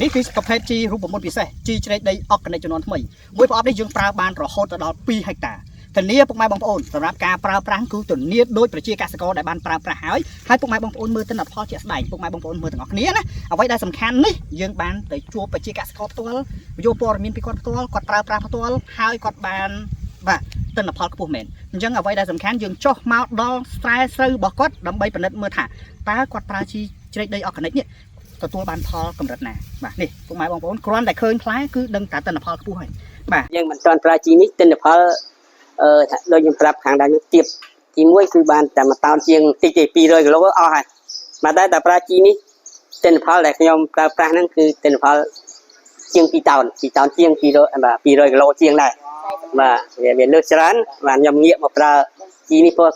នេះគឺប្រភេទជីរូបមន្តពិសេសជីជ្រែកដីអុកកណិតចំនួនថ្មីមួយប្រអប់នេះយើងប្រើបានរហូតដល់2ហិកតាធានាពុកម៉ែបងប្អូនសម្រាប់ការប្រើប្រាស់គឺធានាដោយប្រជាកសិករដែលបានប្រើប្រាស់ហើយពុកម៉ែបងប្អូនមើលទិន្នផលជាក់ស្ដែងពុកម៉ែបងប្អូនមើលទាំងអស់គ្នាណាអ្វីដែលសំខាន់នេះយើងបានទៅជួបប្រជាកសិករផ្ទាល់យកព័ត៌មានពីគាត់ផ្ទាល់គាត់ប្រើប្រាស់ផ្ទាល់ហើយគាត់បានបាទទិន្នផលខ្ពស់មែនអញ្ចឹងអ្វីដែលសំខាន់យើងចុះមកដល់ស្រែស្រូវរបស់គាត់ដើម្បីពិនិត្យមើលថាតើគាត់ប្រើជីជ្រែកដីអុកកណិតនេះទទួលបានផលកម្រិតណាបាទនេះពុកម៉ែបងប្អូនគ្រាន់តែឃើញផ្លែគឺដឹងថាទិន្នផលខ្ពស់ហើយបាទយើងមិនទាន់ប្រើជីនេះទិន្នផលដូចខ្ញុំប្រាប់ខាងដើមទៀតទី1គឺបានតែ1តោនជាងតិចទេ200គីឡូអស់ហើយមកតែប្រើជីនេះទិន្នផលដែលខ្ញុំប្រើប្រាស់ហ្នឹងគឺទិន្នផលជាង2តោនជាង200គីឡូជាងដែរបាទវាលើសច្រើនបាទខ្ញុំងាកមកប្រើជីនេះព្រោះ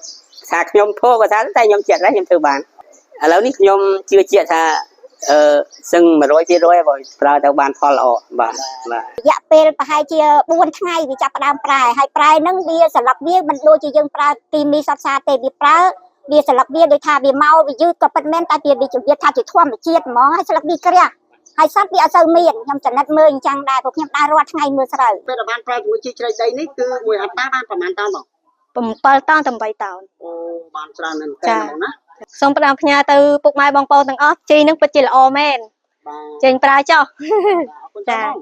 ថាខ្ញុំពោក៏ថាតែខ្ញុំចិត្តដែរខ្ញុំធ្វើបានឥឡូវនេះខ្ញុំជឿជាក់ថាសឹង 100% ហើយប្រើទៅបានផលល្អបាទរយៈពេលប្រហែលជា4ថ្ងៃវាចាប់ផ្ដើមប្រែហើយប្រែហ្នឹងវាសន្លឹកវាមិនដូចជាយើងប្រើគីមីសត្វសាទេវាប្រើវាសន្លឹកវាដូចថាវាមកវាយឺតក៏ពិតមែនតែវាជំរាបថាជាធម្មជាតិហ្មងហើយស្លឹកវាក្រាស់ហើយសត្វវាអត់សូវមានខ្ញុំចំណិតមើលអញ្ចឹងដែរព្រោះខ្ញុំដើររាល់ថ្ងៃមើលស្រូវពេលបានប្រើជាមួយជីជ្រែកដីនេះគឺមួយហត្តាបានប្រហែលតោនបង7តោនទៅ8តោនអូបានច្រើនមែនតើបងណាសូមផ្ដាំផ្ញើទៅពុកម៉ែបងប្អូនទាំងអស់ជីនឹងពិតជាល្អមែនចេញប្រើចុះចា